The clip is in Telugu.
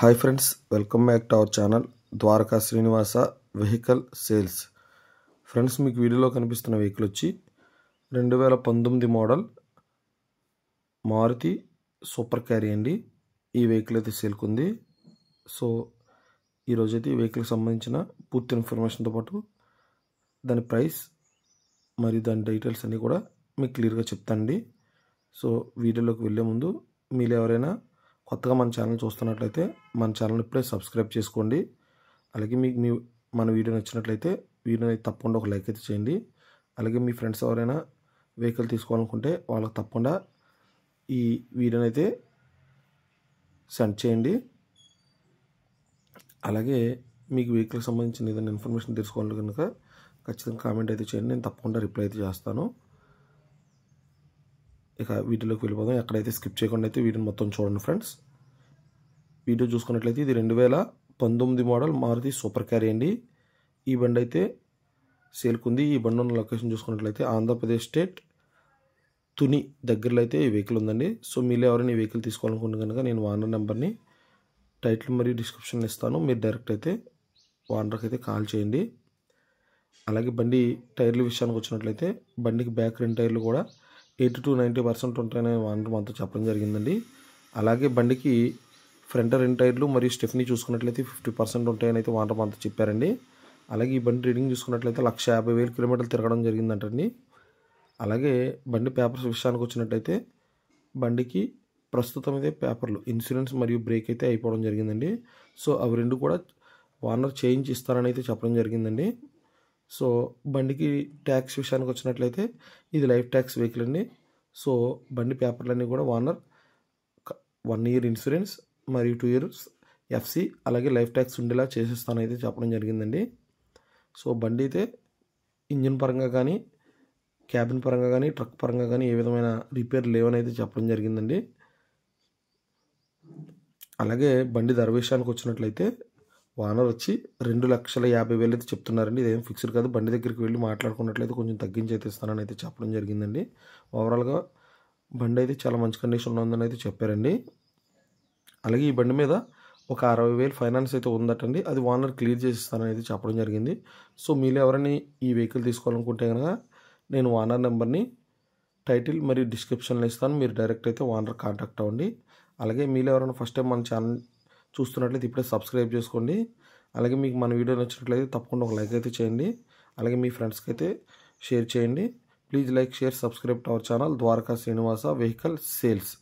Hi friends, welcome back to our channel Dwaraka Srinivasa vehicle sales. Friends, మీకు వీడియోలో కనిపిస్తున్న వెహికల్ వచ్చి 2019 మోడల్ మారుతి సూపర్ క్యారీ అండి. ఈ వెహికల్ అయితే సేల్కి ఉంది. సో ఈరోజైతే ఈ వెహికల్కి సంబంధించిన పూర్తి ఇన్ఫర్మేషన్తో పాటు దాని ప్రైస్ మరియు దాని డీటెయిల్స్ అన్నీ కూడా మీకు క్లియర్గా చెప్తానండి. సో వీడియోలోకి వెళ్ళే ముందు మీరు ఎవరైనా కొత్తగా మన ఛానల్ చూస్తున్నట్లయితే మన ఛానల్ ఇప్పుడే సబ్స్క్రైబ్ చేసుకోండి. అలాగే మీకు మన వీడియో నచ్చినట్లయితే వీడియోని తప్పకుండా ఒక లైక్ అయితే చేయండి. అలాగే మీ ఫ్రెండ్స్ ఎవరైనా వెహికల్ తీసుకోవాలనుకుంటే వాళ్ళకి తప్పకుండా ఈ వీడియోని అయితే సెండ్ చేయండి. అలాగే మీకు వెహికల్కి సంబంధించిన ఏదైనా ఇన్ఫర్మేషన్ తెలుసుకోవాలి కనుక ఖచ్చితంగా కామెంట్ అయితే చేయండి, నేను తప్పకుండా రిప్లై అయితే చేస్తాను. ఇక వీడియోలోకి వెళ్ళిపోదాం. ఎక్కడైతే స్కిప్ చేయకుండా అయితే వీడియోని మొత్తం చూడండి ఫ్రెండ్స్. వీడియో చూసుకున్నట్లయితే ఇది 2019 మోడల్ మారుతి సూపర్ క్యారీ అండి. ఈ బండి అయితే సేల్కి ఉంది. ఈ బండి ఉన్న లొకేషన్ చూసుకున్నట్లయితే ఆంధ్రప్రదేశ్ స్టేట్ తుని దగ్గరలో అయితే ఈ వెహికల్ ఉందండి. సో మీరు ఎవరైనా ఈ వెహికల్ తీసుకోవాలనుకుంటే కనుక నేను ఓనర్ నెంబర్ని టైటిల్ మరియు డిస్క్రిప్షన్లో ఇస్తాను. మీరు డైరెక్ట్ అయితే ఓనర్కి అయితే కాల్ చేయండి. అలాగే బండి టైర్ల విషయానికి వచ్చినట్లయితే బండికి బ్యాక్ రెండు టైర్లు కూడా 80 to 90% ఉంటాయని ఓనర్ మనతో చెప్పడం జరిగిందండి. అలాగే బండికి ఫ్రంట్ రెండు టైర్లు మరియు స్టెఫ్నీ చూసుకున్నట్లయితే 50% ఉంటాయని అయితే ఓనర్ మనతో చెప్పారండి. అలాగే ఈ బండి రీడింగ్ చూసుకున్నట్లయితే 150,000 కిలోమీటర్లు తిరగడం జరిగిందంటండి. అలాగే బండి పేపర్స్ విషయానికి వచ్చినట్లయితే బండికి ప్రస్తుతం అయితే పేపర్లు ఇన్సూరెన్స్ మరియు బ్రేక్ అయితే అయిపోవడం జరిగిందండి. సో అవి రెండు కూడా ఓనర్ చేంజ్ ఇస్తారని అయితే చెప్పడం జరిగిందండి. సో బండికి ట్యాక్స్ విషయానికి వచ్చినట్లయితే ఇది లైఫ్ ట్యాక్స్ వెహికల్ అండి. సో బండి పేపర్లన్నీ కూడా ఓనర్ 1 year ఇన్సూరెన్స్ మరియు 2 years ఎఫ్సి అలాగే లైఫ్ ట్యాక్స్ ఉండేలా చేసేస్తానైతే చెప్పడం జరిగిందండి. సో బండి అయితే ఇంజిన్ పరంగా కానీ క్యాబిన్ పరంగా కానీ ట్రక్ పరంగా కానీ ఏ విధమైన రిపేర్ లేవని అయితే చెప్పడం జరిగిందండి. అలాగే బండి ధర విషయానికి వచ్చినట్లయితే ఓనర్ వచ్చి 2,50,000 అయితే చెప్తున్నారండి. ఇదేం ఫిక్స్డ్ కాదు. బండి దగ్గరికి వెళ్ళి మాట్లాడుకున్నట్లయితే కొంచెం తగ్గించి అయితే ఇస్తానని అయితే చెప్పడం జరిగిందండి. ఓవరాల్గా బండి అయితే చాలా మంచి కండిషన్లో ఉందని అయితే చెప్పారండి. అలాగే ఈ బండి మీద ఒక 60,000 ఫైనాన్స్ అయితే ఉందటండి. అది ఓనర్ క్లియర్ చేసి ఇస్తానని అయితే చెప్పడం జరిగింది. సో మీరు ఎవరైనా ఈ వెహికల్ తీసుకోవాలనుకుంటే కనుక నేను ఓనర్ నెంబర్ని టైటిల్ మరియు డిస్క్రిప్షన్లో ఇస్తాను. మీరు డైరెక్ట్ అయితే ఓనర్ కాంటాక్ట్ అవ్వండి. అలాగే మీరు ఎవరైనా ఫస్ట్ టైం మన ఛానల్ చూస్తున్నట్లయితే ఇప్పుడే సబ్స్క్రైబ్ చేసుకోండి. అలాగే మీకు మన వీడియో నచ్చినట్లయితే తప్పకుండా ఒక లైక్ అయితే చేయండి. అలాగే మీ ఫ్రెండ్స్కి అయితే షేర్ చేయండి. Please like, share, subscribe to our channel Dwaraka Srinivasa vehicle sales.